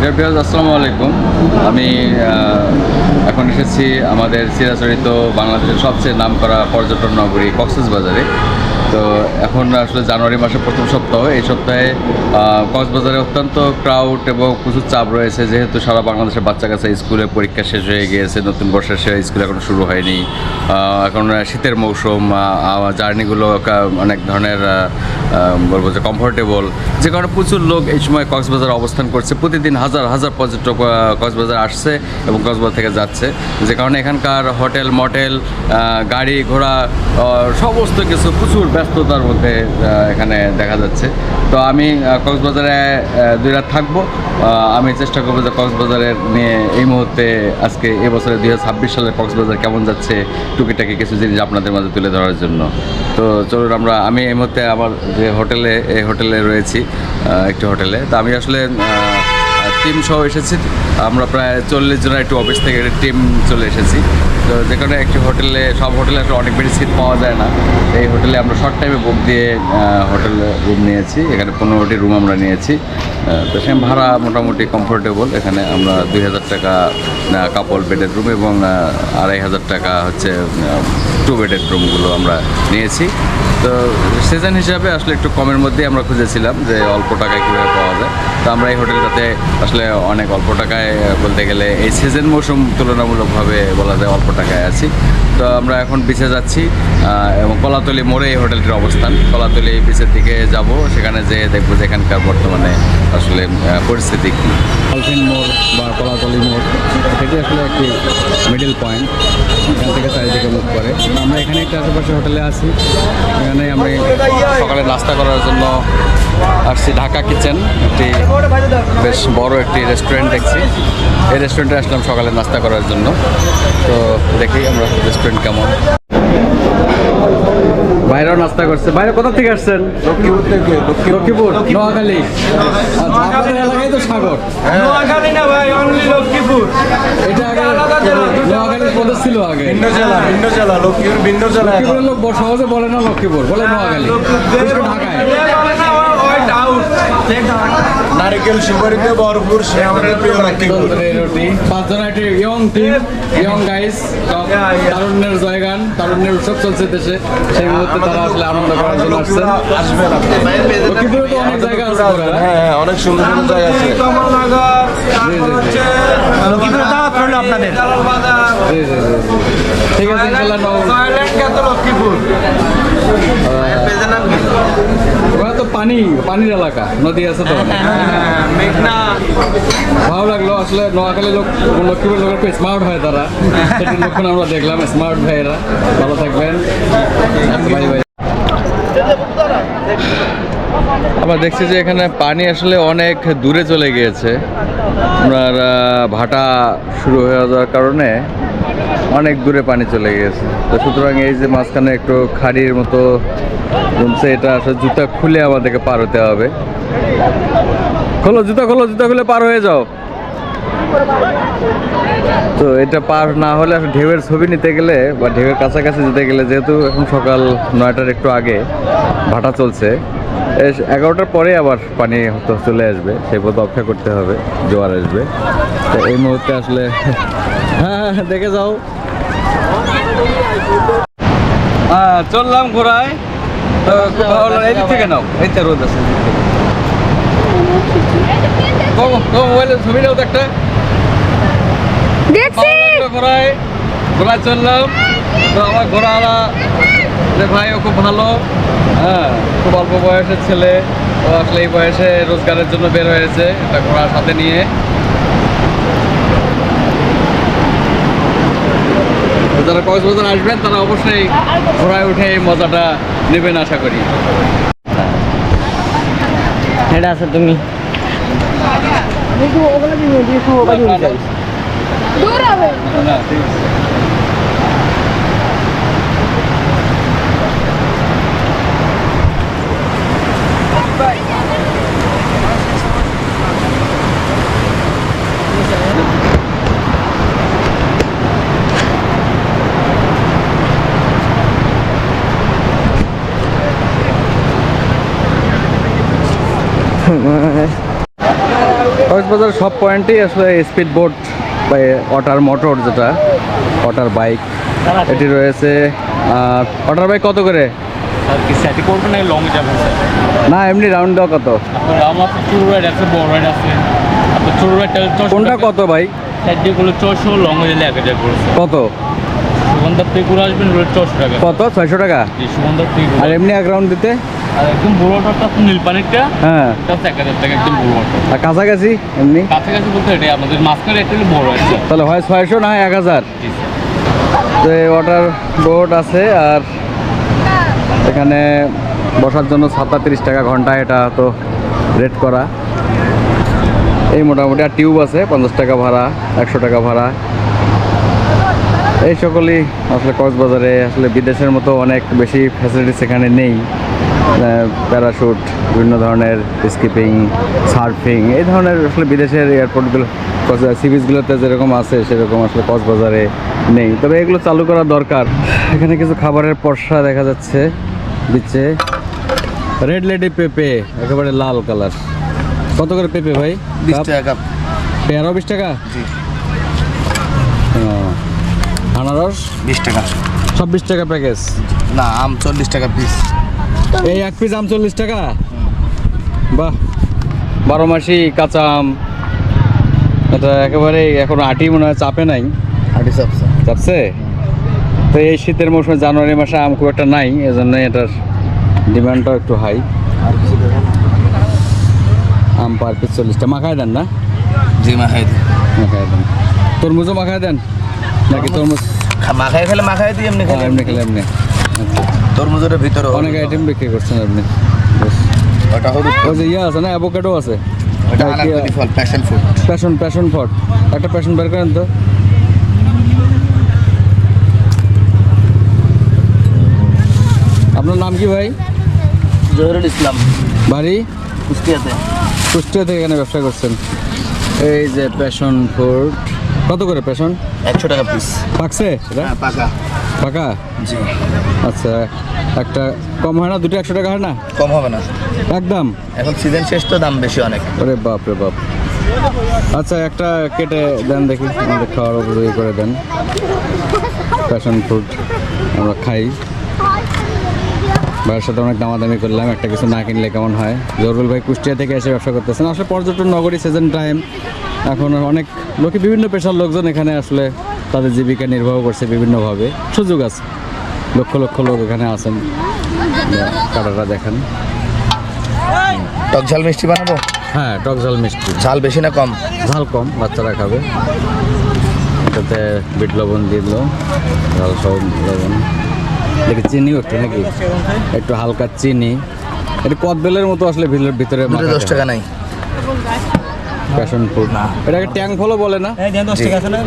আসসালামু আলাইকুম। আমি এখন এসেছি আমাদের চিরাচরিত বাংলাদেশের সবচেয়ে নামকরা পর্যটন নগরী কক্সবাজারে। তো এখন আসলে জানুয়ারি মাসের প্রথম সপ্তাহ। এই সপ্তাহে কক্সবাজারে অত্যন্ত ক্রাউড এবং প্রচুর চাপ রয়েছে, যেহেতু সারা বাংলাদেশের বাচ্চা কাছে স্কুলে পরীক্ষা শেষ হয়ে গিয়েছে, নতুন বর্ষের স্কুল এখনও শুরু হয়নি। এখন শীতের মৌসুম, জার্নিগুলো অনেক ধরনের বলবো যে কমফোর্টেবল, যে কারণে প্রচুর লোক এই সময় কক্সবাজার অবস্থান করছে। প্রতিদিন হাজার হাজার পর্যটক কক্সবাজার আসছে এবং কক্সবাজার থেকে যাচ্ছে, যে কারণে এখানকার হোটেল মটেল, গাড়ি ঘোড়া সমস্ত কিছু প্রচুর ব্যস্ততার মধ্যে এখানে দেখা যাচ্ছে। তো আমি কক্সবাজারে 2 রাত থাকবো। আমি চেষ্টা করবো যে কক্সবাজারের নিয়ে এই মুহূর্তে আজকে এবছরে 2026 সালের কক্সবাজার কেমন যাচ্ছে টুকিটাকি কিছু জিনিস আপনাদের মাঝে তুলে ধরার জন্য। তো চলুন আমি এই মুহূর্তে আমার যে হোটেলে রয়েছি, একটি হোটেলে। তো আমি আসলে টিম সহ এসেছি। আমরা প্রায় 40 জন একটু অফিস থেকে টিম চলে এসেছি। তো যেখানে একটি সব হোটেলে আসলে অনেক বেশি সিট পাওয়া যায় না। এই হোটেলে আমরা শর্ট টাইমে বুক দিয়ে হোটেলে রুম নিয়েছি। এখানে 15টি রুম আমরা নিয়েছি। তো সে ভাড়া মোটামুটি কমফোর্টেবল। এখানে আমরা 2000 টাকা কাপল বেডের রুম এবং 2500 টাকা হচ্ছে 2 বেডের রুমগুলো আমরা নিয়েছি। তো সিজন হিসাবে আসলে একটু কমের মধ্যেই আমরা খুঁজেছিলাম যে অল্প টাকায় কীভাবে পাওয়া যায়। তো আমরা এই হোটেলটাতে আসলে অনেক অল্প টাকায়, বলতে গেলে এই সিজন মৌসুম তুলনামূলকভাবে বলা যায় অল্প টাকায় আছি। তো আমরা এখন বিচে যাচ্ছি এবং কলাতলি মোড়ে এই হোটেলটির অবস্থান। কলাতলি বিচের দিকে যাব, সেখানে যেয়ে দেখবো যে এখানকার বর্তমানে আসলে পরিস্থিতি কী। ডলফিন মোড় বা কলাতলি মোড়, এটি আসলে একটি মিডল পয়েন্ট, এখান থেকে চারিদিকে মুখ করে। আমরা এখানে একটা আশেপাশে হোটেলে আছি। এখানে আমি সকালে নাস্তা করার জন্য আসছি। ঢাকা কিচেন একটি বেশ বড় একটি রেস্টুরেন্ট দেখছি। এই রেস্টুরেন্টে আসলাম সকালে নাস্তা করার জন্য। তো দেখি আমরা রেস্টুরেন্ট কেমন। বাইরেও নাস্তা করছে। বাইরে কোথা থেকে আসছেন? লক্ষ্মীপুর, নোয়াখালী। আপনাদের এলাকায় তো সাগর। নোয়াখালী না ভাই, অনলি লক্ষ্মীপুর। এটা আগে নোয়াখালীর প্রদেশ ছিল আগে। ভিন্ন জেলা লক্ষ্মীপুর, ভিন্ন জেলা। লক্ষ্মীপুরের লোক সহজে বলে না লক্ষ্মীপুর, বলে নোয়াখালী। ঢাকায় নারিকেল সুপারিতে ভরপুর, সে আমাদের প্রিয় লক্ষ্মীপুর। 5 জন একটি ইয়ং গাইস, তারুণ্যের জয়গান, তারুণ্যের উৎসব চলছে দেশে। সেই মুহূর্তে তারা আসলে আনন্দ করার জন্য আসছেন। আসবেন লক্ষ্মীপুরে তো অনেক জায়গা আছে। হ্যাঁ, অনেক সুন্দর সুন্দর জায়গা আছে। লক্ষ্মীপুরে দাওয়াত রইল আপনাদের। ঠিক আছে, লক্ষ্মীপুর ওরা তো পানির এলাকা, নদী আছে তো। মেঘনা। ভালো লাগলো আসলে। নোয়াখালী লক্ষ্মীপুর লোকের খুব স্মার্ট হয় তারা, সেটির লক্ষণ আমরা দেখলাম। স্মার্ট ভাইয়েরা, ভালো থাকবেন। Bye bye. আমরা দেখছি যে এখানে পানি আসলে অনেক দূরে চলে গিয়েছে। আপনার ভাটা শুরু হয়ে যাওয়ার কারণে অনেক দূরে পানি চলে গিয়েছে। তো সুতরাং এই যে মাঝখানে একটু খাড়ির মতো জমছে, এটা আসলে জুতা খুলে আমাদেরকে পার হতে হবে। জুতা খুলে পার হয়ে যাও। তো এটা পার না হলে আসলে ঢেউয়ের ছবি নিতে গেলে বা ঢেউয়ের কাছাকাছি যেতে গেলে, যেহেতু এখন সকাল 9টার একটু আগে ভাটা চলছে, 11টার পরে আবার পানি হয়তো চলে আসবে, সেই পথে অপেক্ষা করতে হবে, জোয়ার আসবে। তো এই মুহূর্তে আসলে হ্যাঁ দেখে যাও। চললাম ঘোরায়। তো খুব ভালো লাগলো। এই দিক থেকে নাও, এই তো রোদ আছে। মোবাইলের ছবি নাও তো একটা। ঘোরায় চললাম। তো আমার ঘোড়াওয়ালা যে ভাইও খুব ভালো, হ্যাঁ, খুব অল্প বয়সের ছেলে। ও আসলে এই বয়সে রোজগারের জন্য বের হয়েছে একটা ঘোড়ার সাথে নিয়ে। যারা কক্সবাজার আসবেন তারা অবশ্যই ঘোড়ায় উঠে এই মজাটা নেবেন আশা করি। এটা আছে তুমি না, ঠিক আছে। কক্সবাজার সব পয়েন্টেই আসলে স্পিড বোট বা ওয়াটার মোটর যেটা ওয়াটার বাইক এটি রয়েছে। আর ওয়াটার বাইক কত করে? আর কি সেটি করবেন না লং যাবেন স্যার? না এমনি রাউন্ড দেওয়া কত? আপনার আমার ছোটো রাইড আছে, বড় রাইড আছে। আপনার ছোটো রাইডটা কোনটা কত ভাই? সাইডগুলো 400, লং হলে 1000 পড়েছে। কত? সুগন্ধার থেকে ঘুরে আসবেন ওগুলো 400 টাকা। কত? 600 টাকা? জি, সুগন্ধার থেকে আর এমনি এক রাউন্ড দিতে? আর একদম বড় ওয়াটারটা আপনার নীলপানিটা, হ্যাঁ। এটা হচ্ছে 1000 টাকা একদম বড় ওয়াটার। আর কাছাকাছি এমনি? কাছাকাছি বলতে এটাই আমাদের মাঝখানে একটা হলো বড় রাইড। তাহলে হয় 600 না হয় 1000। জি স্যার। তো ওয়াটার বোট আছে। আর এখানে বসার জন্য 37 টাকা ঘন্টা, এটা তো রেট করা। এই মোটামুটি আর টিউব আছে 50 টাকা ভাড়া, 100 টাকা ভাড়া। এই সকলই আসলে কক্সবাজারে আসলে বিদেশের মতো অনেক বেশি ফ্যাসিলিটিস এখানে নেই। প্যারাশুট, বিভিন্ন ধরনের স্কিপিং, সার্ফিং, এই ধরনের আসলে বিদেশের এয়ারপোর্টগুলো সি বিচগুলোতে যেরকম আছে সেরকম আসলে কক্সবাজারে নেই। তবে এগুলো চালু করা দরকার। এখানে কিছু খাবারের পসরা দেখা যাচ্ছে দিচ্ছে। রেড লেডি পেঁপে, একেবারে লাল কালার। কত করে পেঁপে ভাই? 20 টাকা কাপ। পেয়ারও 20 টাকা? ও, আনারস 20 টাকা। সব 20 টাকা প্যাকেজ? না, আম 40 টাকা পিস। এই এক পিস আম 40 টাকা? বাহ, 12 মাসি কাঁচা আম। এটা একেবারে এখন আটি মনে হয় চাপে নাই। আড়ি সাপসা। চাপছে? তো এই শীতের মৌসুমে জানুয়ারি মাসে আম খুব একটা নাই, এজন্য এটার ডিমান্ডটাও একটু হাই। আম পার পিস 40 মাখায় দেন না? জি, মাখাই দিই। মাখায় দেন। তরমুজও মাখায় দেন নাকি? তরমুজ মাখাই খেলে মাখাই দিই, এমনি খেলে এমনি খেলে এমনি। আচ্ছা, তরমুজের ভিতরে অনেক আইটেম বিক্রি করছেন আপনি। বেশ। ওটা হলুদ। ওই যে ইয়ে আছে না, অ্যাভোকাডো আছে, ওটা আনারকলি ফল, প্যাশন ফ্রুট। প্যাশন ফট। একটা প্যাশন বের করেন তো। আপনার নাম কি ভাই? জহিরুল ইসলাম, বাড়ি কুষ্টিয়াতে। কুষ্টিয়া থেকে এখানে ব্যবসা করছেন। এই যে প্যাশন ফ্রুট, কত করে প্যাশন? 100 টাকা পিস। পাকছে সেটা? হ্যাঁ, পাকা। পাকা? জি। আচ্ছা, একটা কম হয় না? দুটো 100 টাকা হয় না? কম হবে না, একদম? এখন সিজন শেষ তো, দাম বেশি অনেক। ওরে বাপ রে বাপ। আচ্ছা, একটা কেটে দেন দেখি, আমাদের খাওয়ার উপযোগী করে দেন। প্যাশন ফ্রুট আমরা খাই। ভাইয়ের সাথে অনেক দামাদামি করলাম, একটা কিছু না কিনলে কেমন হয়। জরুল ভাই কুষ্টিয়া থেকে এসে ব্যবসা করতেছেন। আসলে পর্যটন নগরী, সিজন টাইম, এখন অনেক লোকে, বিভিন্ন পেশার লোকজন এখানে আসলে তাদের জীবিকা নির্বাহ করছে বিভিন্নভাবে। সুযোগ আছে, লক্ষ লক্ষ লোক এখানে আছেন। কাটাটা দেখেন। টক ঝাল মিষ্টি বানাবো? হ্যাঁ, টক ঝাল মিষ্টি। ঝাল বেশি না কম? ঝাল কম, বাচ্চারা খাবে। এটাতে বিট লবণ দিয়ে দিল, ঝাল সহ লবণ। দেখি চিনিও একটু নাকি, একটু হালকা চিনি। এটা কদবেলের মতো আসলে ভিতরে দুটো 10 টাকা নাই? প্যাশন ফ্রুট না, এটাকে ট্যাং ফলও বলে না?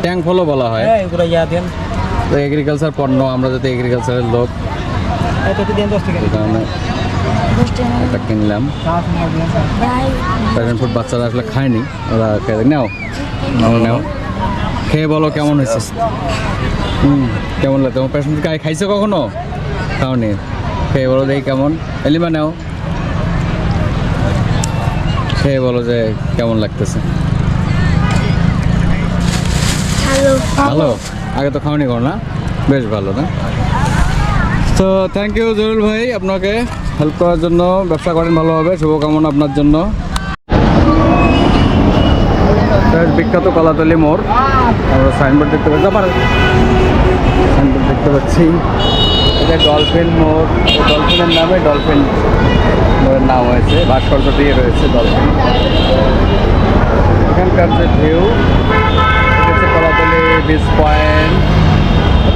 ট্যাং ফলও বলা হয়। তো এগ্রিকালচার পণ্য, আমরা যাতে এগ্রিকালচারের লোক, এই কারণে এটা কিনলাম। প্যাশন ফ্রুট বাচ্চারা আসলে খায়নি, ওরা খেয়ে নাও নাও, খেয়ে বলো কেমন হয়েছে। কেমন লাগে তোমার? প্যাশন ফ্রুট খাইছো কখনো? খাওনি? খেয়ে বলো দেখি কেমন। এলিমা নাও, খেয়ে বলো যে কেমন লাগতেছে। ভালো? আগে তো খাওনি কর না? বেশ ভালো না? তো থ্যাংক ইউ জরুল ভাই, আপনাকে হেল্প করার জন্য। ব্যবসা করেন ভালোভাবে, শুভকামনা আপনার জন্য। বিখ্যাত কলাতলি মোড়, আমরা সাইনবোর্ড দেখতে পাচ্ছি, সাইনবোর্ড দেখতে পাচ্ছি। এটা ডলফিন মোড়, ডলফিনের নামে ডলফিন মোড়ের নাম হয়েছে, ভাস্কর্য দিয়ে রয়েছে ডলফিন। এখানকার যে ভিউ, এটা হচ্ছে কলাতলি বিচ পয়েন্ট,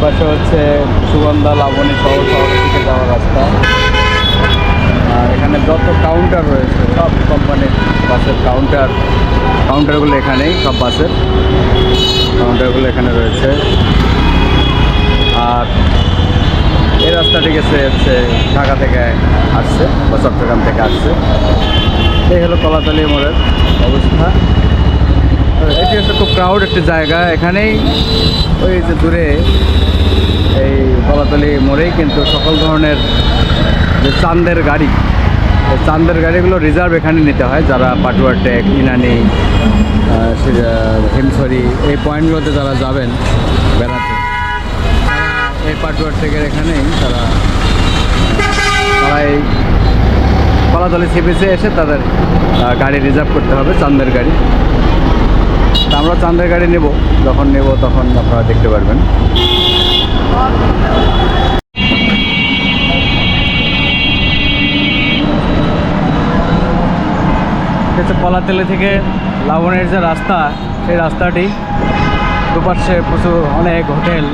পাশে হচ্ছে সুগন্ধা, লাবণী শহরের দিকে যাওয়ার রাস্তা। আর এখানে যত কাউন্টার রয়েছে, সব কোম্পানির বাসের কাউন্টারগুলো এখানেই, সব বাসের কাউন্টারগুলো এখানে রয়েছে। আর এই রাস্তাটি গেছে হচ্ছে ঢাকা থেকে আসছে বা চট্টগ্রাম থেকে আসছে। এই হলো কলাতলি মোড়ের অবস্থা। এটি হচ্ছে খুব ক্রাউড একটি জায়গা। এখানেই ওই যে দূরে এই কলাতলি মোড়েই কিন্তু সকল ধরনের যে চাঁদের গাড়ি, এই চাঁদের গাড়িগুলো রিজার্ভ এখানে নিতে হয়। যারা পাটুয়া টেক, ইনানি, হিমছড়ি এই পয়েন্টগুলোতে যারা যাবেন বেড়াতে, তারা এই পাটুয়ার থেকে এখানেই তারা এই কলাতলি সি বিচে এসে তাদের গাড়ি রিজার্ভ করতে হবে, চান্দের গাড়ি। তা আমরা চান্দের গাড়ি নেব, যখন নেব তখন আপনারা দেখতে পারবেন। হচ্ছে কলাতলি থেকে লাবণের যে রাস্তা, সেই রাস্তাটি দুপাশে প্রচুর অনেক হোটেল,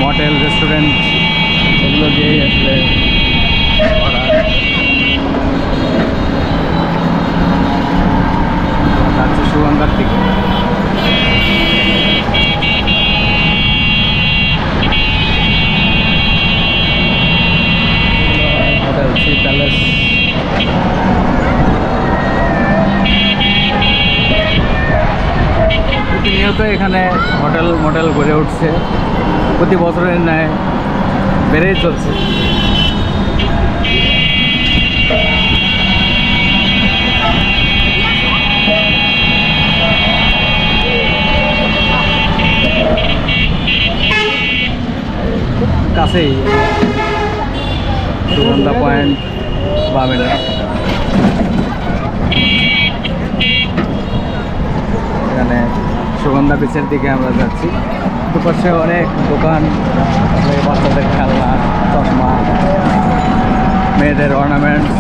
মটেল, রেস্টুরেন্ট এগুলো দিয়ে আসলে ভরা। যাচ্ছে সুগন্ধার দিকে। Hotel sea palace. প্রতিনিয়ত এখানে হোটেল মডেল গড়ে উঠছে, প্রতি বছরের ন্যায় বেড়েই চলছে। কাছেই সুগন্ধা পয়েন্ট বামেলা। এখানে সুগন্ধা বিচের দিকে আমরা যাচ্ছি। দুপাশে অনেক দোকান, বাচ্চাদের খেলনা, চশমা, মেয়েদের অর্নামেন্টস,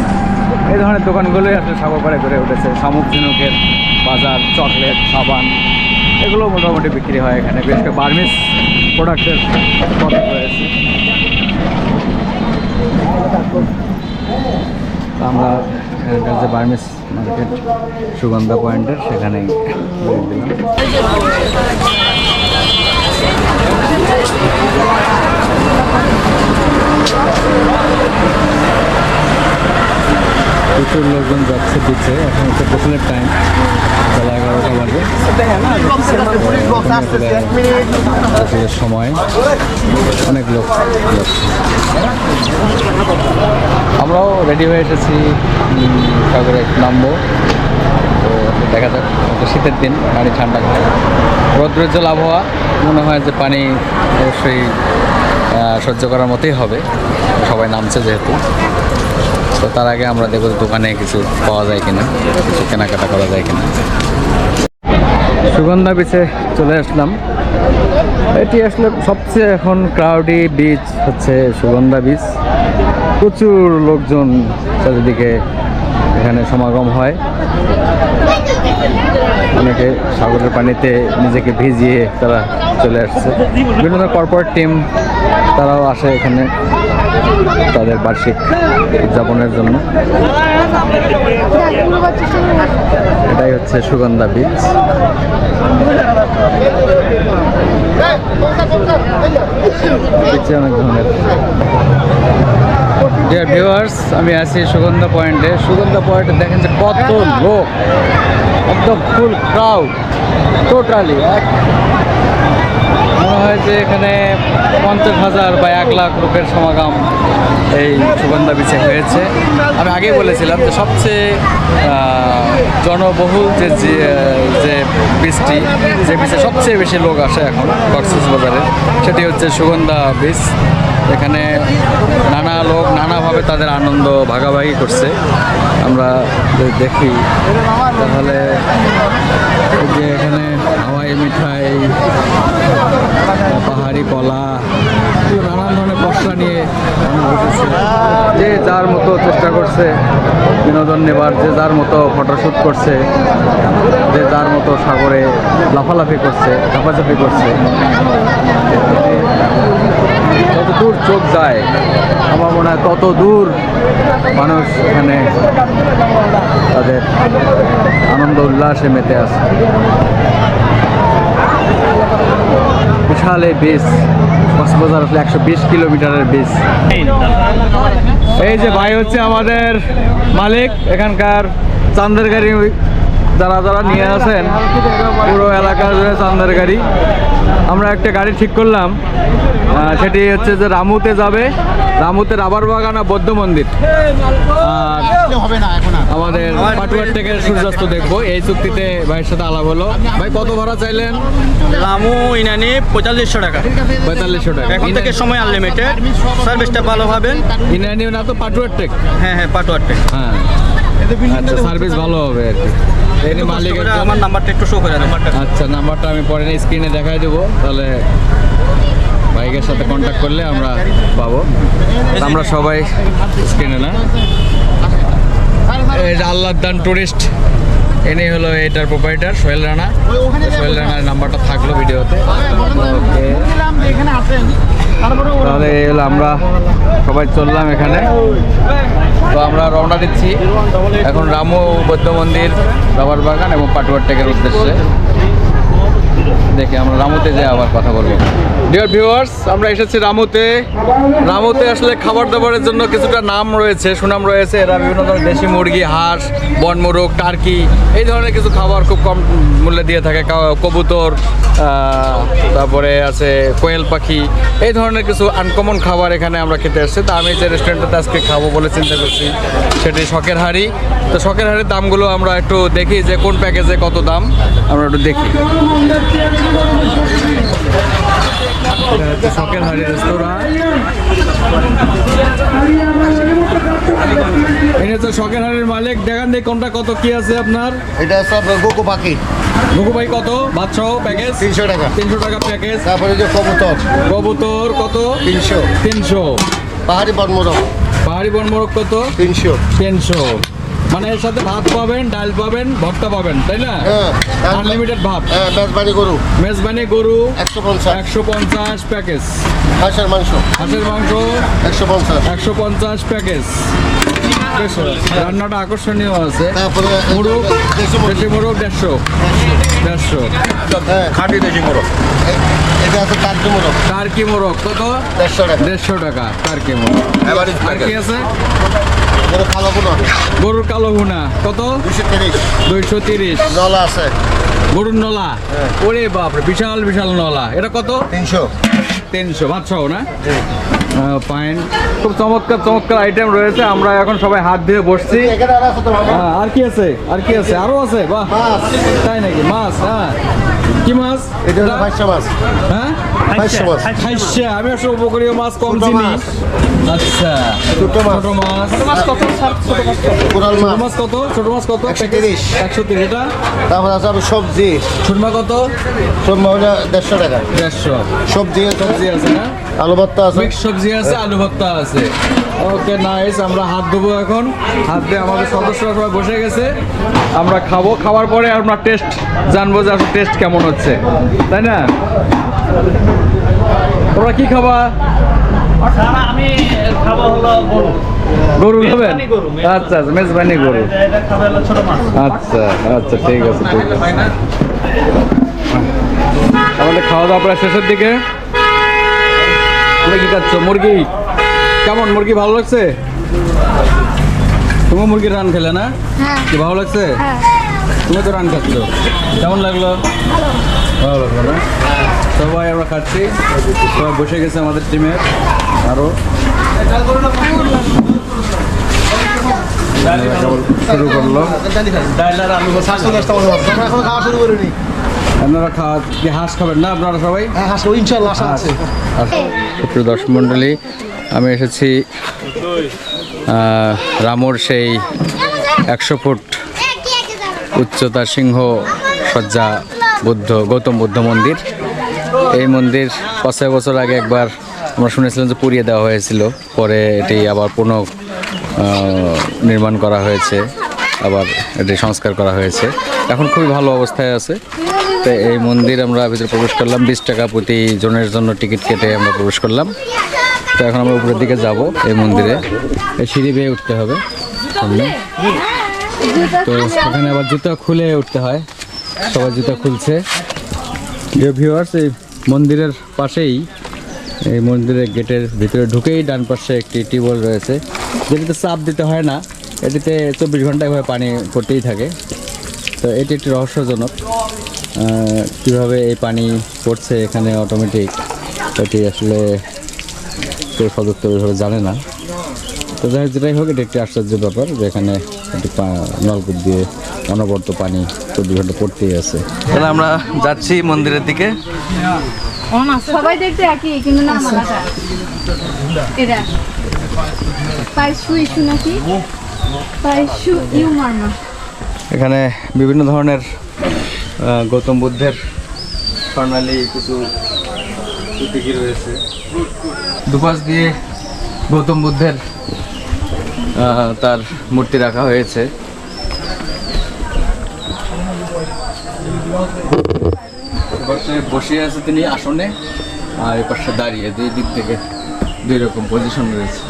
এই ধরনের দোকানগুলোই আসলে সাগরপাড়ে গড়ে উঠেছে। শামুক ঝিনুকের বাজার, চকলেট, সাবান এগুলো মোটামুটি বিক্রি হয় এখানে। বিশেষ করে বার্মিস প্রোডাক্টের প্রোডাক্ট রয়েছে। আমরা এখানকার যে বার্মিস মার্কেট সুগন্ধা পয়েন্টের, সেখানেই প্রচুর লোকজন যাচ্ছে বিচে। এখন হচ্ছে গোসলের টাইম, বেলা 11টা বাজে। গোসলের সময় অনেক লোক যাচ্ছে। আমরাও রেডি হয়ে এসেছি, সাগরে নামবো। তো দেখা যাক, শীতের দিন, পানি ঠান্ডা খায়, রৌদ্রোজ্জ্বল আবহাওয়া, মনে হয় যে পানি অবশ্যই সহ্য করার মতোই হবে, সবাই নামছে যেহেতু। তো তার আগে আমরা দেখব দোকানে কিছু পাওয়া যায় কিনা, কিছু কেনাকাটা করা যায় কিনা। সুগন্ধা বিচে চলে আসলাম। এটি আসলে সবচেয়ে এখন ক্রাউডি বিচ হচ্ছে সুগন্ধা বিচ। প্রচুর লোকজন চারিদিকে এখানে সমাগম হয়। অনেকে সাগরের পানিতে নিজেকে ভিজিয়ে তারা চলে আসছে। বিভিন্ন কর্পোরেট টিম তারাও আসে এখানে তাদের বার্ষিক উদযাপনের জন্য। এটাই হচ্ছে সুগন্ধা বিচ। বিচে অনেক ধরনের। ডিয়ার ভিউয়ার্স, আমি আছি সুগন্ধা পয়েন্টে। সুগন্ধা পয়েন্টে দেখেন যে কত লোক, একদম ফুল ক্রাউড, টোটালি মনে হয় যে এখানে 50,000 বা 1 লাখ লোকের সমাগম এই সুগন্ধা বিচে হয়েছে। আমি আগেই বলেছিলাম যে সবচেয়ে জনবহুল যে বীচটি, যে বিচে সবচেয়ে বেশি লোক আসে এখন কক্সবাজারে, সেটি হচ্ছে সুগন্ধা বিচ। এখানে নানা লোক নানাভাবে তাদের আনন্দ ভাগাভাগি করছে। আমরা দেখি তাহলে যে এখানে হাওয়াই মিঠাই, পাহাড়ি কলা, নানান ধরনের পশলা নিয়ে বসেছে। যে যার মতো চেষ্টা করছে বিনোদন নেবার, যে যার মতো ফটোশ্যুট করছে, যে যার মতো সাগরে লাফালাফি করছে, ঝাপাঝাপি করছে। যত দূর চোখ যায় আমার মনে হয় তত দূর মানুষ এখানে তাদের আনন্দ উল্লাসে মেতে আছে। বিশাল এই বিচ, কক্সবাজার আসলে 120 কিলোমিটারের বিচ। এই যে ভাই হচ্ছে আমাদের মালিক, এখানকার চান্দের গাড়ি যারা যারা নিয়ে আসেন পুরো এলাকা জুড়ে চান্দার গাড়ি। আমরা একটা গাড়ি ঠিক করলাম, সেটি হচ্ছে যে রামুতে যাবে, রামুতে রাবার বাগান আর বৌদ্ধ মন্দির, আর আমাদের পাটুয়ার থেকে সূর্যাস্ত দেখবো। এই চুক্তিতে ভাইয়ের সাথে আলাপ হলো। ভাই কত ভাড়া চাইলেন? রামু ইনানি 4500 টাকা, 4500 টাকা। এখন থেকে সময় আনলিমিটেড, সার্ভিসটা ভালো হবে। ইনানি না তো পাটুয়ার টেক? হ্যাঁ হ্যাঁ, পাটুয়ারটে। হ্যাঁ, আচ্ছা, সার্ভিস ভালো হবে আর কি। এই মালিকের আমার নাম্বারটা একটু শো করে দেন। আচ্ছা, নাম্বারটা আমি পরে স্ক্রিনে দেখাই দেবো, তাহলে বাইকের সাথে কন্ট্যাক্ট করলে আমরা পাবো। আমরা সবাই স্ক্রিনে না, এই যে আল্লাহদান টুরিস্ট, ইনি হলো এটার প্রোপাইটার সোহেল রানা। সোহেল রানার নাম্বারটা থাকলো ভিডিওতে। ওকে, তাহলে এই হলো আমরা সবাই চললাম এখানে। তো আমরা রওনা দিচ্ছি এখন রামু বৌদ্ধ মন্দির, রাবার বাগান এবং পাটুয়ার টেকের উদ্দেশ্যে। দেখে আমরা রামুতে যাই আবার কথা বলবো। ডিয়ার ভিউয়ার্স, আমরা এসেছি রামুতে। রামুতে আসলে খাবার দাবারের জন্য কিছুটা নাম রয়েছে, সুনাম রয়েছে। এরা বিভিন্ন ধরনের দেশি মুরগি, হাঁস, বনমোরগ, টার্কি এই ধরনের কিছু খাবার খুব কম মূল্যে দিয়ে থাকে। কবুতর, তারপরে আছে কোয়েল পাখি, এই ধরনের কিছু আনকমন খাবার এখানে আমরা খেতে এসেছি। তো আমি যে রেস্টুরেন্টটাতে আজকে খাবো বলে চিন্তা করছি সেটি শখের হাড়ি। তো শখের হাড়ির দামগুলো আমরা একটু দেখি যে কোন প্যাকেজে কত দাম, আমরা একটু দেখি। শখের হাড়ি রেস্তোরাঁ, এটা হচ্ছে শখের হাড়ির মালিক। দেখান দেখি কোনটা কত কি আছে আপনার। এটা সব গোকো পাখি, গুগু ভাই কত ভাত সহ প্যাকেজ? 300 টাকা। 300 টাকা প্যাকেজ। তারপরে যে কবুতর, কবুতর কত? 300। 300। পাহাড়ি বনমোরগ পাহাড়ি বনমোরগ কত? 300। 300। মানে এর সাথে ভাত পাবেন, ডাল পাবেন, ভর্তা পাবেন, তাই না? হ্যাঁ, আনলিমিটেড ভাত। হ্যাঁ, মেজবানি গরু মেজবানি গরু 150। 150 প্যাকেজ। হাঁসের মাংস হাঁসের মাংস 150। 150 প্যাকেজ। বেশ, রান্নাটা আকর্ষণীয় আছে। তারপরে মোরগ, দেশি দেশি মোরগ 150। হ্যাঁ, খাঁটি দেশি মোরগ। এটা আছে টার্কি মোরগ, টার্কি মোরগ কত? 150 টাকা। 150 টাকা টার্কি মোরগ। আর কি আছে? গরু কালো গুলো গরুর কালো ভুনা কত? 230। 230। নলা আছে গরুর নলা, ওরে বাপরে, বিশাল বিশাল নলা। এটা কত? 300। 300 ভাত সহ না? ফাইন, খুব চমৎকার চমৎকার আইটেম রয়েছে। আমরা এখন সবাই হাত ধুয়ে বসছি। এখানে আর আছে তো মামা? আর কি আছে? আর কি আছে? আরো আছে? বাহ, মাছ। তাই নাকি? মাছ, হ্যাঁ। কি মাছ এটা হলো 500 মাছ। হ্যাঁ, 500 মাছ। খাইছে। আমি আসলে উপকূলীয় মাছ কম ছোট চিনি। মাছ। আচ্ছা, ছোট মাছ। ছোট মাছ। কোরাল ছোট মাছ। মাছ কত? ছোট মাছ কত? 130। 130। এটা তারপরে আছে আবার সবজি, সুরমা কত? সবজি হলো 150 টাকা। 150। সবজি আছে, সবজি আছে না? আলু ভর্তা আছে। মিক্স সবজি আছে, আলু ভর্তা আছে। ওকে, নাইস। আমরা হাত ধোবো এখন। হাত দিয়ে আমাদের সদস্যরা সবাই বসে গেছে। আমরা খাবো, খাওয়ার পরে আমরা টেস্ট জানবো যে আসলে টেস্ট কেমন হচ্ছে, তাই না? তোমরা কি খাবা? আমি খাবো হলো গরু। গরু খাবেন? মেজবানি গরু, আচ্ছা আচ্ছা, মেজবানি গরু। এটা খাবে হলো ছোট মাছ। আচ্ছা আচ্ছা, ঠিক আছে ঠিক আছে। আমাদের খাওয়া দাওয়া প্রায় শেষের দিকে। তুমি কি খাচ্ছ? মুরগি কেমন? মুরগি ভালো লাগছে? তুমি মুরগির রান খেলে না? কি ভালো লাগছে? তুমি তো রান খাচ্ছ, কেমন লাগলো? ভালো লাগলো না? সবাই আমরা খাচ্ছি, সবাই বসে গেছে আমাদের টিমের। আরো শুরু করলো। আমরা এখন খাওয়া শুরু করিনি। আপনারা খাওয়া কি হাঁস খাবেন না আপনারা সবাই? হ্যাঁ, হাঁস ইনশাআল্লাহ আশা আছে। প্রিয় দর্শক মণ্ডলী, আমি এসেছি রামুর সেই 100 ফুট উচ্চতার সিংহ সজ্জা গৌতম বুদ্ধ মন্দির। এই মন্দির 5 বছর আগে একবার আমরা শুনেছিলাম যে পুড়িয়ে দেওয়া হয়েছিল, পরে এটি আবার পুনঃ নির্মাণ করা হয়েছে, আবার এটি সংস্কার করা হয়েছে। এখন খুবই ভালো অবস্থায় আছে। তো এই মন্দির আমরা ভিতরে প্রবেশ করলাম, 20 টাকা প্রতি জনের জন্য টিকিট কেটে আমরা প্রবেশ করলাম। তো এখন আমরা উপরের দিকে যাব এই মন্দিরে। এই সিঁড়ি বেয়ে উঠতে হবে সামনে। তো এখানে আবার জুতা খুলে উঠতে হয়, সবাই জুতা খুলছে। ডিয়ার ভিউয়ার্স, এই মন্দিরের পাশেই, এই মন্দিরের গেটের ভিতরে ঢুকেই ডান পাশে একটি টিউবওয়েল রয়েছে, যেটিতে চাপ দিতে হয় না। এটিতে 24 ঘন্টা এভাবে পানি পড়তেই থাকে। তো এটি একটি রহস্যজনক, কীভাবে এই পানি পড়ছে এখানে অটোমেটিক, এটি আসলে কেউ সদুত্তর ওইভাবে জানে না। তো যাই হোক, যেটাই হোক, এটা একটি আশ্চর্যের ব্যাপার যে এখানে একটি নলকূপ দিয়ে অনবরত পানি 24 ঘন্টা পড়তেই আছে। তাহলে আমরা যাচ্ছি মন্দিরের দিকে। সবাই দেখতে একই কিন্তু নাম আলাদা। এটা পাইসু ইস্যু নাকি পাইসু ইউ মারমা। এখানে বিভিন্ন ধরনের গৌতম বুদ্ধের স্বর্ণালী কিছু প্রতীকী রয়েছে। দুপাশ দিয়ে গৌতম বুদ্ধের তার মূর্তি রাখা হয়েছে। বসে আছে তিনি আসনে, আর এই পাশে দাঁড়িয়ে, দুই দিক থেকে দুই রকম পজিশন রয়েছে।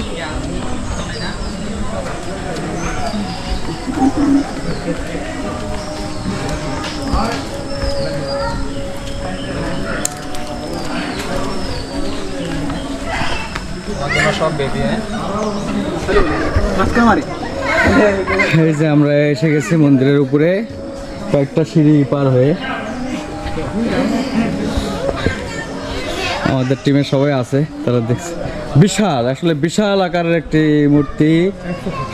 এই যে আমরা এসে গেছি মন্দিরের উপরে, কয়েকটা সিঁড়ি পার হয়ে। আমাদের টিমের সবাই আছে, তারা দেখছে বিশাল, আসলে বিশাল আকারের একটি মূর্তি,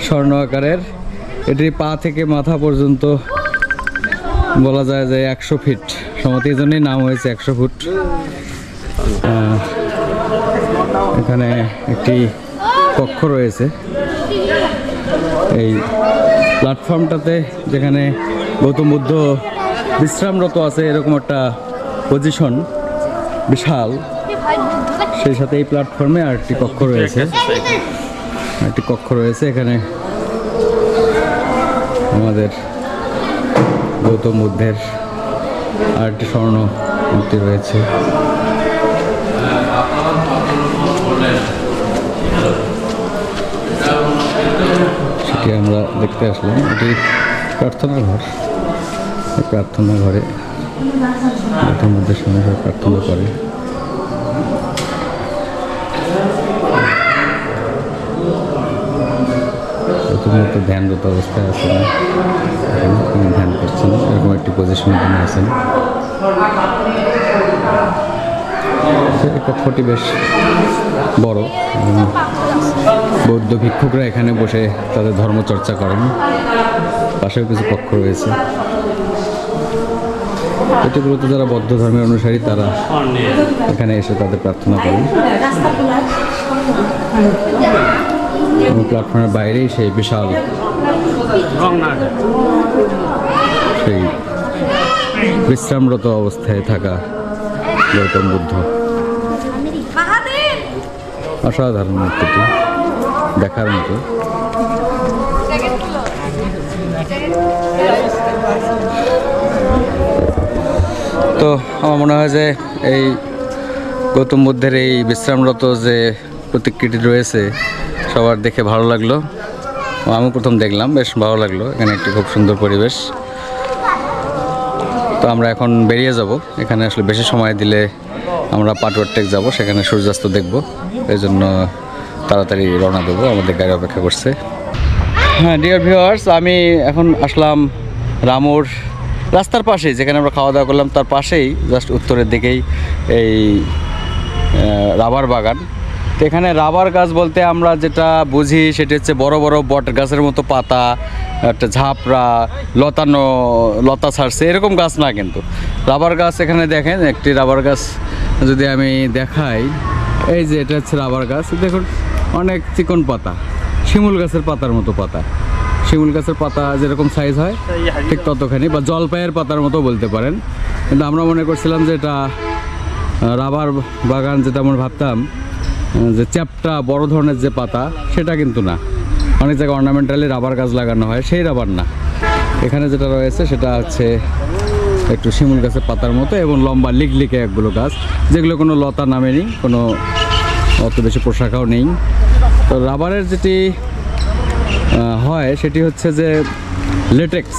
স্বর্ণ আকারের। এটি পা থেকে মাথা পর্যন্ত বলা যায় যে 100 ফিট সম্ভবত, এই জন্যই নাম হয়েছে 100 ফুট। এখানে একটি কক্ষ রয়েছে এই প্ল্যাটফর্মটাতে, যেখানে গৌতম বুদ্ধ বিশ্রামরত আছে, এরকম একটা পজিশন বিশাল। সেই সাথে এই প্ল্যাটফর্মে আর একটি কক্ষ রয়েছে, এখানে আমাদের গৌতম বুদ্ধের আর একটি স্বর্ণ মূর্তি রয়েছে। সেটি আমরা দেখতে আসলাম। এটি প্রার্থনা ঘর, প্রার্থনা ঘরে গৌতম বুদ্ধের সঙ্গে প্রার্থনা করে। গৌতম বুদ্ধ ধ্যানরত অবস্থায় আছেন, তিনি ধ্যান করছেন, এরকম একটি পজিশনে তিনি আছেন। কক্ষটি বেশ বড়, বৌদ্ধ ভিক্ষুকরা এখানে বসে তাদের ধর্মচর্চা করেন। পাশেও কিছু কক্ষ রয়েছে। এটি মূলত যারা বৌদ্ধ ধর্মের অনুসারী তারা এখানে এসে তাদের প্রার্থনা করেন। এবং প্ল্যাটফর্মের বাইরেই সেই বিশাল সেই বিশ্রামরত অবস্থায় থাকা গৌতম বুদ্ধ। অসাধারণ মূর্তিটি, দেখার মতো। তো আমার মনে হয় যে এই গৌতম বুদ্ধের এই বিশ্রামরত যে প্রতিকৃতি রয়েছে সবার দেখে ভালো লাগলো। আমি প্রথম দেখলাম, বেশ ভালো লাগলো। এখানে একটি খুব সুন্দর পরিবেশ। তো আমরা এখন বেরিয়ে যাব। এখানে আসলে বেশি সময় দিলে আমরা পাটুয়ার টেক যাব, সেখানে সূর্যাস্ত দেখব। এই জন্য তাড়াতাড়ি রওনা দেবো, আমাদের গাড়ি অপেক্ষা করছে। হ্যাঁ ডিয়ার ভিউয়ার্স, আমি এখন আসলাম রামুর রাস্তার পাশেই, যেখানে আমরা খাওয়া দাওয়া করলাম তার পাশেই জাস্ট উত্তরের দিকেই এই রাবার বাগান। তো এখানে রাবার গাছ বলতে আমরা যেটা বুঝি সেটা হচ্ছে বড় বড় বট গাছের মতো পাতা, একটা ঝাপড়া, লতা ছাড়ছে এরকম গাছ না, কিন্তু রাবার গাছ। এখানে দেখেন একটি রাবার গাছ যদি আমি দেখাই, এই যে এটা হচ্ছে রাবার গাছ। দেখুন অনেক চিকন পাতা, শিমুল গাছের পাতার মতো পাতা। শিমুল গাছের পাতা যেরকম সাইজ হয় ঠিক ততখানি, বা জলপাইয়ের পাতার মতো বলতে পারেন। কিন্তু আমরা মনে করছিলাম যে এটা রাবার বাগান, যেটা আমরা ভাবতাম যে চ্যাপটা বড় ধরনের যে পাতা, সেটা কিন্তু না। অনেক জায়গায় অর্নামেন্টালি রাবার গাছ লাগানো হয়, সেই রাবার না। এখানে যেটা রয়েছে সেটা হচ্ছে একটু শিমুল গাছের পাতার মতো এবং লম্বা লিকলিকে একগুলো গাছ, যেগুলো কোনো লতা নামেনি, কোনো অত বেশি পোশাকাও নেই। তো রাবারের যেটি হয় সেটি হচ্ছে যে লেটেক্স,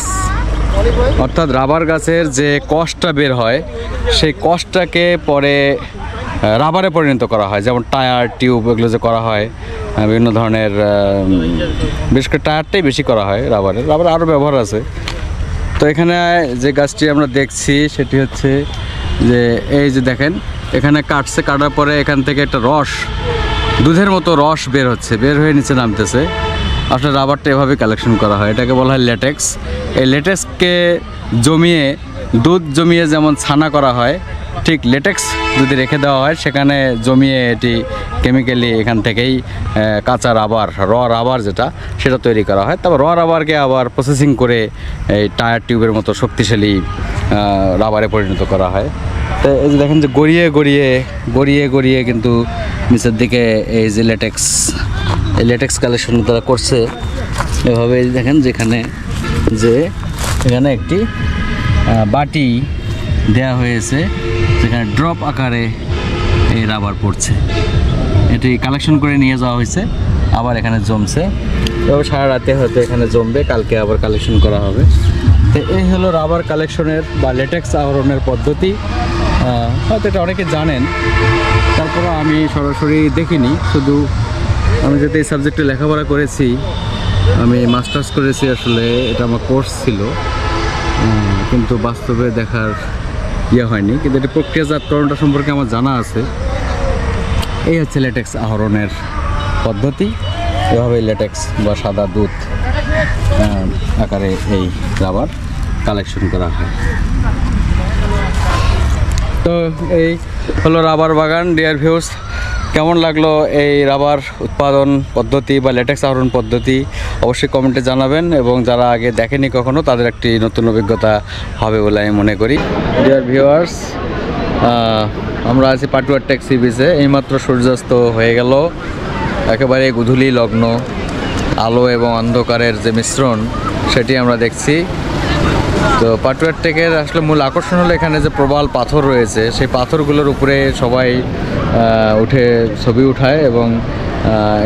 অর্থাৎ রাবার গাছের যে কষটা বের হয় সেই কষটাকে পরে রাবারে পরিণত করা হয়। যেমন টায়ার, টিউব, এগুলো যে করা হয় বিভিন্ন ধরনের, বিশেষ করে টায়ারটাই বেশি করা হয় রাবারের। রাবার আরও ব্যবহার আছে, তো এখানে যে গাছটি আমরা দেখছি সেটি হচ্ছে যে এই যে দেখেন এখানে কাটার পরে এখান থেকে একটা রস, দুধের মতো রস বের হচ্ছে, বের হয়ে নিচে নামতেছে। আসলে রাবারটা এভাবে কালেকশন করা হয়, এটাকে বলা হয় ল্যাটেক্স। এই ল্যাটেক্সকে জমিয়ে, দুধ জমিয়ে যেমন ছানা করা হয়, ঠিক ল্যাটেক্স যদি রেখে দেওয়া হয় সেখানে জমিয়ে এটি কেমিক্যালি এখান থেকেই কাঁচা রাবার, রাবার যেটা সেটা তৈরি করা হয়। তারপর রাবারকে আবার প্রসেসিং করে এই টায়ার টিউবের মতো শক্তিশালী রাবারে পরিণত করা হয়। তো এই যে দেখেন যে গড়িয়ে কিন্তু নিচের দিকে এই যে এই ল্যাটেক্স কালেকশন তারা করছে এভাবে। দেখেন যেখানে এখানে একটি বাটি দেয়া হয়েছে যেখানে ড্রপ আকারে এই রাবার পড়ছে, এটি কালেকশন করে নিয়ে যাওয়া হয়েছে, আবার এখানে জমছে। এভাবে সারা রাতে হয়তো এখানে জমবে, কালকে আবার কালেকশন করা হবে। তো এই হলো রাবার কালেকশনের বা ল্যাটেক্স আহরণের পদ্ধতি। হয়তো এটা অনেকে জানেন, তারপরে আমি সরাসরি দেখিনি। শুধু আমি যেহেতু এই সাবজেক্টে লেখাপড়া করেছি, আমি মাস্টার্স করেছি, আসলে এটা আমার কোর্স ছিল, কিন্তু বাস্তবে দেখার হয়নি। কিন্তু এটা প্রক্রিয়াজাতকরণটা সম্পর্কে আমার জানা আছে। এই হচ্ছে ল্যাটেক্স আহরণের পদ্ধতি, এভাবে ল্যাটেক্স বা সাদা দুধ আকারে এই রাবার কালেকশন করা হয়। তো এই হলো রাবার বাগান। ডিয়ার ভিউস, কেমন লাগলো এই রাবার উৎপাদন পদ্ধতি বা ল্যাটেক্স আহরণ পদ্ধতি অবশ্যই কমেন্টে জানাবেন, এবং যারা আগে দেখেনি কখনো তাদের একটি নতুন অভিজ্ঞতা হবে বলে আমি মনে করি। ডিয়ার ভিউয়ার্স, আমরা আছি পাটুয়ার টেক সি বিচে। এইমাত্র সূর্যাস্ত হয়ে গেল, একেবারে গোধূলি লগ্ন, আলো এবং অন্ধকারের যে মিশ্রণ সেটি আমরা দেখছি। তো পাটুয়ার টেকের আসলে মূল আকর্ষণ হলো এখানে যে প্রবাল পাথর রয়েছে, সেই পাথরগুলোর উপরে সবাই উঠে ছবি উঠায়, এবং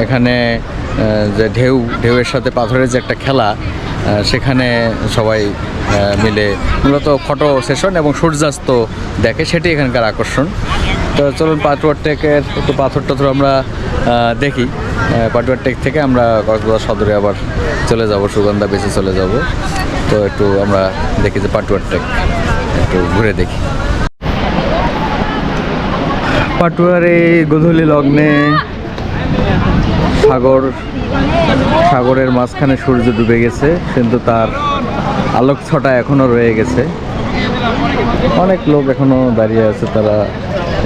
এখানে যে ঢেউয়ের সাথে পাথরের যে একটা খেলা, সেখানে সবাই মিলে মূলত ফটো সেশন এবং সূর্যাস্ত দেখে, সেটি এখানকার আকর্ষণ। তো চলুন পাটুয়ার টেকের একটু পাথর আমরা দেখি। পাটুয়ার টেক থেকে আমরা কক্সবাজার সদরে আবার চলে যাব, সুগন্ধা বেঁচে চলে যাব। তো একটু আমরা দেখি যে পাটুয়ার টেক একটু ঘুরে দেখি। পাটুয়ার এই গোধূলি লগ্নে সাগরের মাঝখানে সূর্য ডুবে গেছে, কিন্তু তার আলোক ছটা এখনো রয়ে গেছে। অনেক লোক এখনো দাঁড়িয়ে আছে, তারা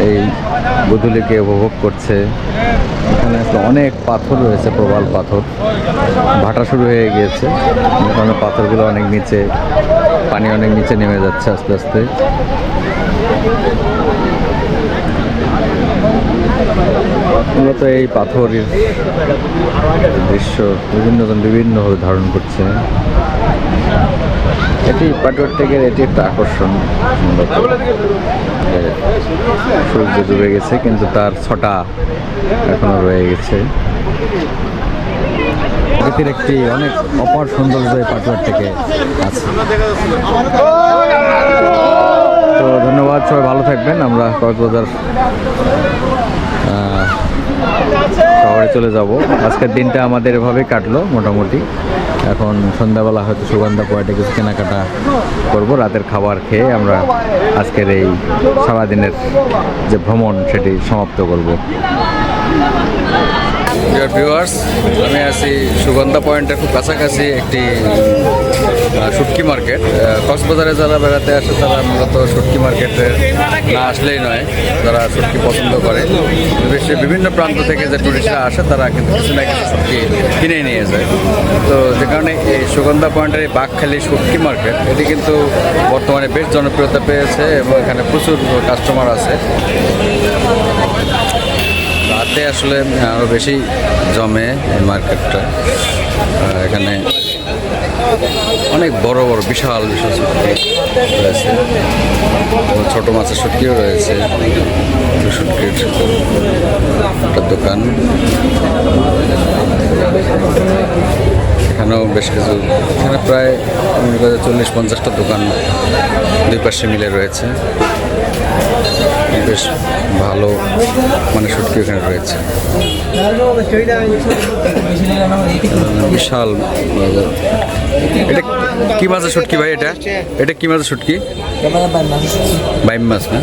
এই গোধূলিকে উপভোগ করছে। এখানে অনেক পাথর রয়েছে, প্রবাল পাথর, ভাটা শুরু হয়ে গিয়েছে, কারণ পাথরগুলো অনেক নিচে, পানি অনেক নিচে নেমে যাচ্ছে আস্তে আস্তে। মূলত এই পাথরের দৃশ্য বিভিন্নভাবে ধারণ করছে। এটি পাটুয়ার টেকের এটি একটা আকর্ষণ। মূলত সূর্য ডুবে গেছে, কিন্তু তার ছটা এখনো রয়ে গেছে। প্রকৃতির একটি অনেক অপার সৌন্দর্য এই পাটুয়ার টেকে আছে। তো ধন্যবাদ, সবাই ভালো থাকবেন। আমরা কক্সবাজার শহরে চলে যাব। আজকের দিনটা আমাদের এভাবেই কাটলো মোটামুটি। এখন সন্ধ্যাবেলা হয়তো সুগন্ধা পয়েন্টে কিছু কেনাকাটা করব, রাতের খাবার খেয়ে আমরা আজকের এই সারাদিনের যে ভ্রমণ সেটি সমাপ্ত করব। ডিয়ার ভিউয়ার্স, আমি আছি সুগন্ধা পয়েন্টের খুব কাছাকাছি একটি শুটকি মার্কেট। কক্সবাজারে যারা বেড়াতে আসে তারা মূলত শুটকি মার্কেটে না আসলেই নয়, যারা শুটকি পছন্দ করে। বিশ্বের বিভিন্ন প্রান্ত থেকে যে টুরিস্টরা আসে তারা কিন্তু কিছু না কিছু শুটকি কিনে নিয়ে যায়। তো যে কারণে এই সুগন্ধা পয়েন্টের এই বাঘখালী শুটকি মার্কেট, এটি কিন্তু বর্তমানে বেশ জনপ্রিয়তা পেয়েছে এবং এখানে প্রচুর কাস্টমার আছে। রাতে আসলে আরও বেশি জমে এই মার্কেটটা। এখানে অনেক বড় বিশাল শুটকি রয়েছে, ছোটো মাছের শুটকিও রয়েছে। শুটকির একটা দোকান, এখানেও বেশ কিছু, এখানে প্রায় 40-50টা দোকান দুই পাশে মিলে রয়েছে। বেশ ভালো মানে শুটকি এখানে রয়েছে, বিশাল বাজার। এটা কি মাছের শুটকি ভাই? এটা কি মাছের শুটকি? বাইম মাছ না?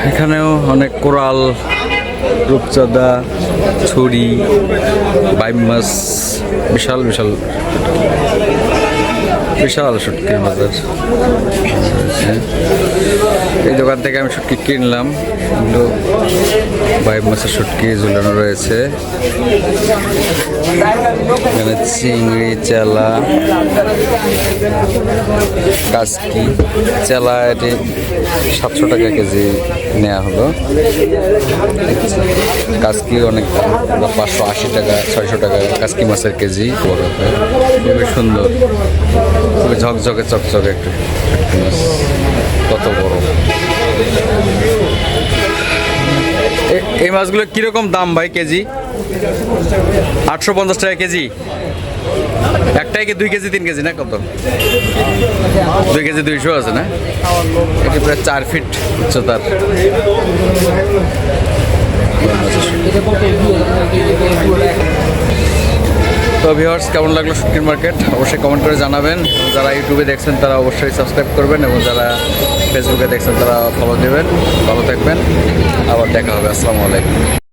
এখানেও অনেক কোরাল, রূপচাঁদা, ছুরি, বাইম মাছ, বিশাল বিশাল বিশাল শুটকির বাজার। এই দোকান থেকে আমি শুটকি কিনলাম, কিন্তু বাইম মাছের শুটকি ঝুলানো রয়েছে। এখানে চিংড়ি, চেলা, কাসকি। চেলা এটি 700 টাকা কেজি নেওয়া হলো। কাসকি অনেক দাম, 580 টাকা 600 টাকা কাসকি মাছের কেজি। বড় খুবই সুন্দর, খুবই ঝকঝকে চকচকে একটু শুটকি মাছ, কত বড়। এই মাছগুলো কিরকম দাম ভাই কেজি? 850 টাকা কেজি। একটাই কি 2 কেজি 3 কেজি না কত? 2 কেজি 200 আছে না? এটি প্রায় 4 ফিট উচ্চতার। তো ভিউয়ার্স, কেমন লাগলো শুটকির মার্কেট অবশ্যই কমেন্ট করে জানাবেন। যারা ইউটিউবে দেখছেন তারা অবশ্যই সাবস্ক্রাইব করবেন, এবং যারা ফেসবুকে দেখছেন তারা ফলো দেবেন। ভালো থাকবেন, আবার দেখা হবে। আসসালামু আলাইকুম।